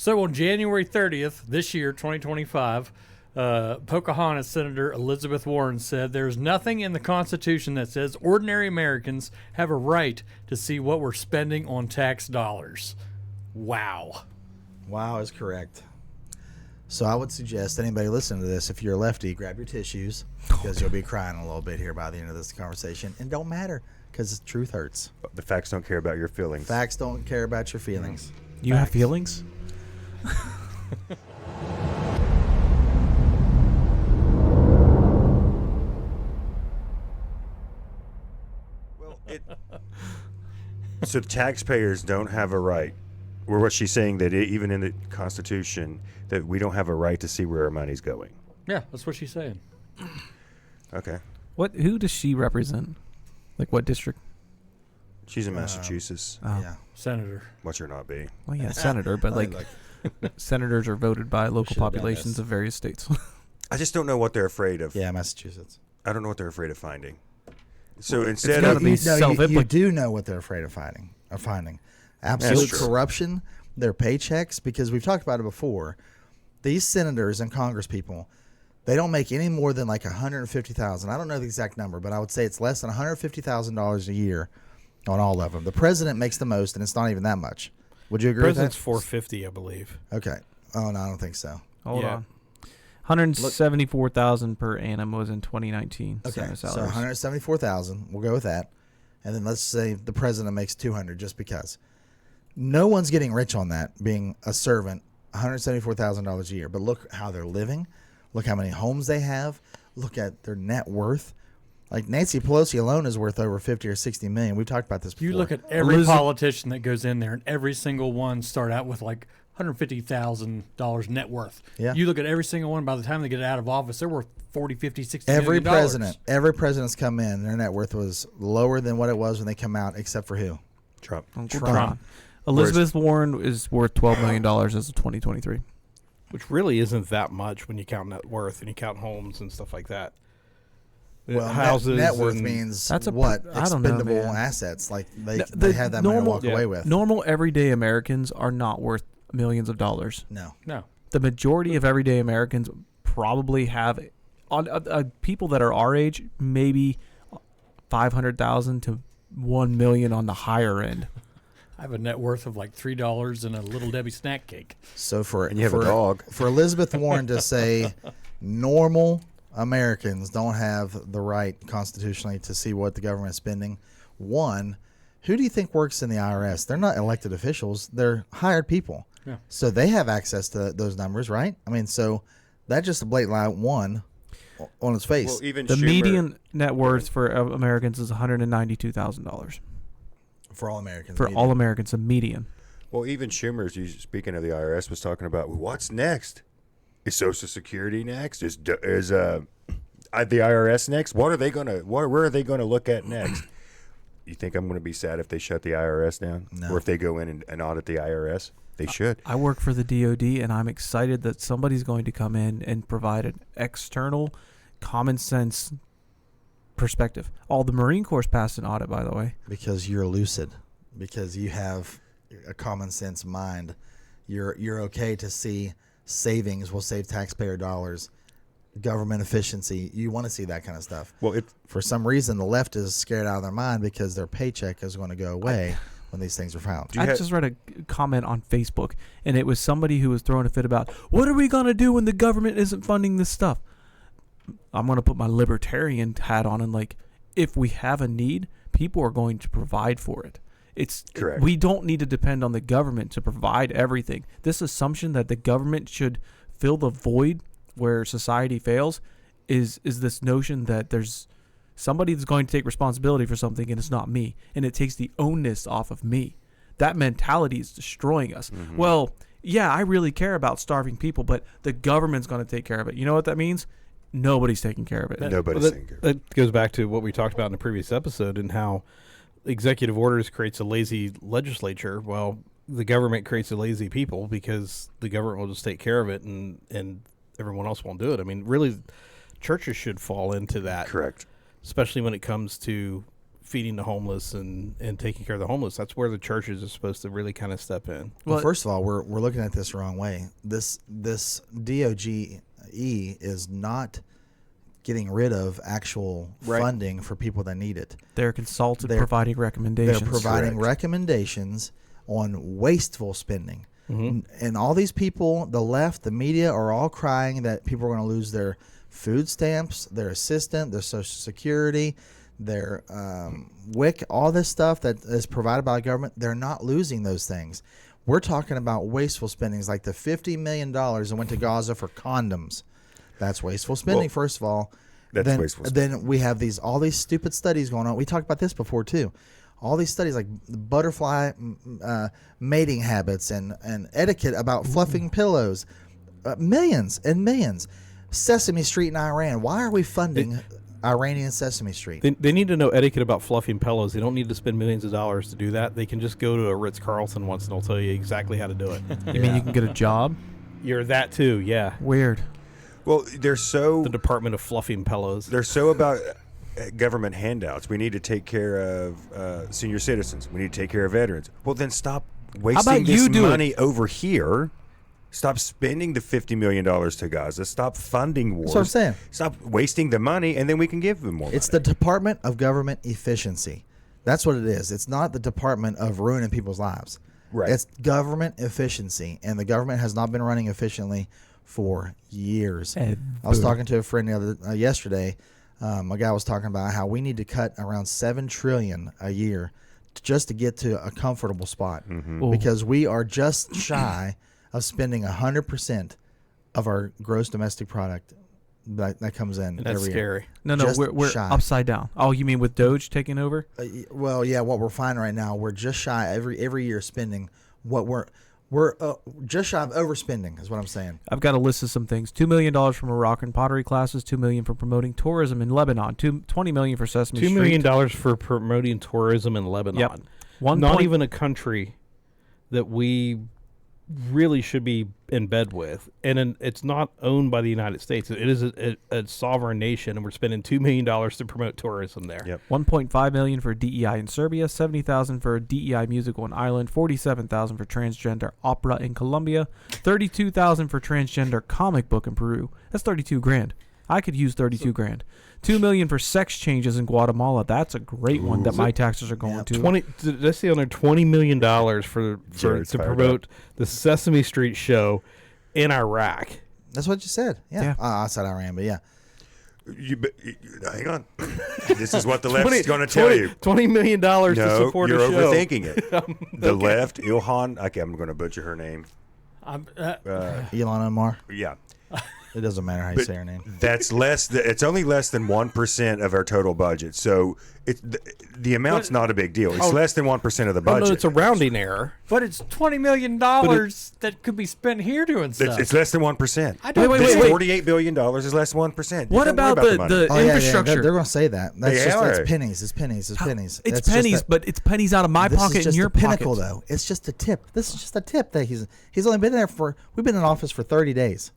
So on January 30th this year, 2025, Pocahontas Senator Elizabeth Warren said, "There's nothing in the Constitution that says ordinary Americans have a right to see what we're spending on tax dollars." Wow. Wow is correct. So I would suggest anybody listening to this, if you're a lefty, grab your tissues because you'll be crying a little bit here by the end of this conversation. And don't matter because truth hurts. The facts don't care about your feelings. Facts don't care about your feelings. You have feelings? So taxpayers don't have a right. Or what she's saying that even in the Constitution that we don't have a right to see where our money's going. Yeah, that's what she's saying. Okay. Who does she represent? Like what district? She's in Massachusetts. Oh. Yeah. Senator. What's her not be? Well, yeah, senator, but like senators are voted by local should've done populations this. of various states. I just don't know what they're afraid of. Yeah, Massachusetts. I don't know what they're afraid of finding. So It's instead gotta of be you self-implic- do know what they're afraid of finding. Absolute true. corruption, their paychecks, because we've talked about it before. These senators and Congress people, they don't make any more than like $150,000. I don't know the exact number, but I would say it's less than $150,000 a year on all of them. The president makes the most, and it's not even that much. Would you agree President's with $450, I believe. that? Okay. Oh, no, I don't think so. Hold Yeah. on. 174,000 per annum was in 2019. Okay, Senator so salaries. 174,000. We'll go with that, and then let's say the president makes 200, just because. No one's getting rich on that. Being a servant, $174,000 a year. But look how they're living. Look how many homes they have. Look at their net worth. Like Nancy Pelosi alone is worth over 50 or 60 million. We've talked about this before. You look at every politician that goes in there, and every single one start out with like $150,000 net worth. Yeah. You look at every single one, by the time they get out of office, they're worth 40, 50, 60 every million dollars. president's come in, their net worth was lower than what it was when they come out, except for who? Trump. Trump. Elizabeth Warren is worth $12 million as of 2023. Which really isn't that much when you count net worth and you count homes and stuff like that. Well, Houses net worth and- means That's a what? I don't know, Expendable man. assets. Like they The have that money to walk yeah. away with. Normal everyday Americans are not worth millions of dollars. No. No. The majority of everyday Americans probably have, on people that are our age, maybe 500,000 to 1 million on the higher end. I have a net worth of like $3 and a Little Debbie snack cake. So And you have a dog. For Elizabeth Warren to say normal Americans don't have the right constitutionally to see what the government is spending. One, who do you think works in the IRS? They're not elected officials. They're hired people. Yeah. So they have access to those numbers, right? I mean, so that's just a blatant lie, one, on its face. Well, even The Schumer, median net worth for Americans is $192,000. for all Americans. For all Americans, the median. Well, even Schumer, speaking of the IRS, was talking about, well, what's next? Is Social Security next? Is the IRS next? Where are they gonna look at next? You think I'm going to be sad if they shut the IRS down, No. or if they go in and audit the IRS? They should. I work for the DOD, and I'm excited that somebody's going to come in and provide an external, common sense perspective. All the Marine Corps passed an audit, by the way. Because you're lucid, because you have a common sense mind. You're okay to see savings will save taxpayer dollars, government efficiency. You want to see that kind of stuff. Well, For some reason, the left is scared out of their mind because their paycheck is going to go away when these things are found. I just read a comment on Facebook, and it was somebody who was throwing a fit about, what are we going to do when the government isn't funding this stuff? I'm going to put my libertarian hat on and like, if we have a need, people are going to provide for it. It's Correct. We don't need to depend on the government to provide everything. This assumption that the government should fill the void where society fails is this notion that there's somebody that's going to take responsibility for something and it's not me, and it takes the onus off of me. That mentality is destroying us. Mm-hmm. Well, yeah, I really care about starving people, but the government's going to take care of it. You know what that means? Nobody's taking care of it. nobody's thinking. That goes back to what we talked about in the previous episode and how executive orders creates a lazy legislature. Well, the government creates a lazy people because the government will just take care of it and everyone else won't do it. I mean, really, churches should fall into that. Correct. Especially when it comes to feeding the homeless and taking care of the homeless. That's where the churches are supposed to really kind of step in. Well, first of all, we're looking at this the wrong way. This DOGE is not getting rid of actual funding for people that need it. They're consulted, providing recommendations. They're providing Correct. recommendations on wasteful spending. And all these people, the left, the media, are all crying that people are going to lose their food stamps, their assistance, their Social Security, their WIC, all this stuff that is provided by the government. They're not losing those things. We're talking about wasteful spendings, like the $50 million that went to Gaza for condoms. That's wasteful spending, Well, first of all. That's wasteful spending. Then we have all these stupid studies going on. We talked about this before, too. All these studies like butterfly mating habits and etiquette about fluffing pillows. Millions and millions. Sesame Street in Iran. Why are we funding Iranian Sesame Street? They need to know etiquette about fluffing pillows. They don't need to spend millions of dollars to do that. They can just go to a Ritz-Carlton once and they'll tell you exactly how to do it. You mean you can get a job? You're that too, yeah. Weird. Well, they're so The Department of Fluffing Pillows. they're so about government handouts. We need to take care of senior citizens. We need to take care of veterans. Well, then stop wasting about this you do it? money over here. Stop spending the $50 million to Gaza. Stop funding wars. That's what I'm saying. Stop wasting the money, and then we can give them more It's money. the Department of Government Efficiency. That's what it is. It's not the Department of ruining people's lives. Right. It's government efficiency, and the government has not been running efficiently for years. I was talking to a friend yesterday. A guy was talking about how we need to cut around $7 trillion a year just to get to a comfortable spot, because we are just shy of spending 100% of our gross domestic product that comes in And that's every scary. year. No, Just we're shy. upside down. Oh, you mean with DOGE taking over? Well, yeah, what we're finding right now, we're just shy every year spending what we're just shy of overspending is what I'm saying. I've got a list of some things. $2 million for Moroccan pottery classes, $2 million for promoting tourism in Lebanon, $20 million for Sesame $2 Street. million for promoting tourism in Lebanon. Yep. Not even a country that we really should be in bed with, and it's not owned by the United States. It is a sovereign nation, and we're spending $2 million to promote tourism there. Yep. $1.5 million for DEI in Serbia, $70,000 for DEI musical in Ireland, $47,000 for transgender opera in Colombia, $32,000 for transgender comic book in Peru. That's $32,000. I could use $32,000. $2 million for sex changes in Guatemala. That's a great one that my taxes are going to. Did I see on there $20 million for Jared's to fired promote the Sesame Street show in Iraq? That's what you said. Yeah. I said Iran, but yeah. Hang on. This is what the left is going to tell you. $20 million to No, support you're a show. overthinking it. The left, Ilhan. Okay, I'm going to butcher her name. Elon Omar. Yeah. It doesn't matter how you say her name. That's less. It's only less than 1% of our total budget. So the amount's not a big deal. It's less than 1% of the Oh, budget. no, it's a rounding error. But it's $20 million that could be spent here doing stuff. It's less than 1%. I don't Wait, This wait. $48 billion is less than 1%. What Don't worry about money. the Oh, yeah, infrastructure? They're going to say that. That's They just are. it's pennies. It's pennies. It's pennies. It's That's just pennies, that- but it's pennies out of my this pocket is just and your the pinnacle, pocket. though. It's just a tip. This is just a tip that he's only been there for. We've been in office for 30 days,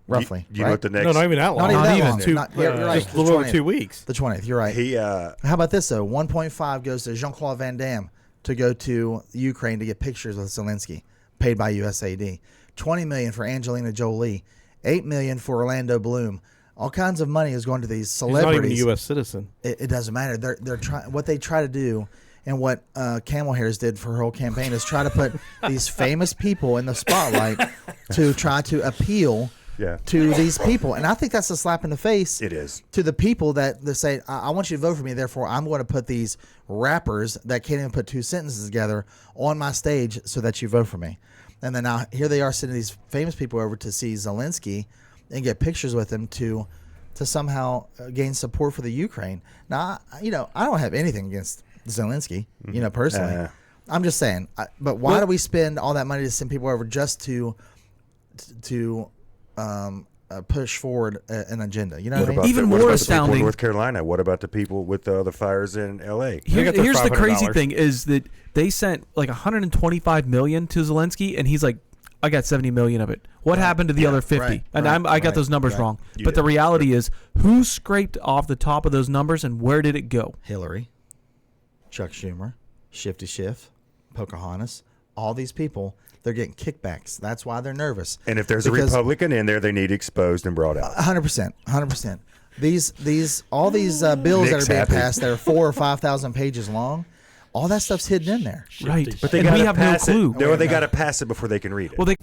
roughly. You know right? what the next? No, not even that long. Not even that long. Two, Not- you're right. Just a little over 20th. 2 weeks. The 20th. You're right. He How about this though? 1.5 goes to Jean-Claude Van Damme to go to Ukraine to get pictures with Zelensky, paid by USAID. $20 million for Angelina Jolie. $8 million for Orlando Bloom. All kinds of money is going to these He's not even a celebrities. U.S. citizen. It doesn't matter. They're trying. What they try to do, and what Camel Hairs did for her whole campaign, is try to put these famous people in the spotlight to try to appeal to these people. And I think that's a slap in the face. It is. To the people that say, I want you to vote for me, therefore I'm going to put these rappers that can't even put two sentences together on my stage so that you vote for me. And then now here they are sending these famous people over to see Zelensky and get pictures with him to somehow gain support for the Ukraine. Now, I don't have anything against Zelensky, personally. I'm just saying. But why do we spend all that money to send people over just to push forward an agenda? You know what I mean? Even what more about the people in astounding- North Carolina? What about the people with the fires in L.A.? They got their Here's the crazy $500. thing is that they sent like $125 million to Zelensky, and he's like, I got 70 million of it. What happened to the other 50? right, And right, I got right, those numbers right. wrong. You But the did. reality is, who scraped off the top of those numbers, and where did it go? Hillary. Chuck Schumer, Shifty Schiff, Pocahontas, all these people, they're getting kickbacks. That's why they're nervous. And if there's a Republican in there, they need exposed and brought out. 100%. 100%. All these bills Nick's that are being happy. passed that are 4,000 or 5,000 pages long, all that stuff's hidden in there. Right. But they and got we to have no pass clue. it. No, they got to pass it before they can read it. Well, they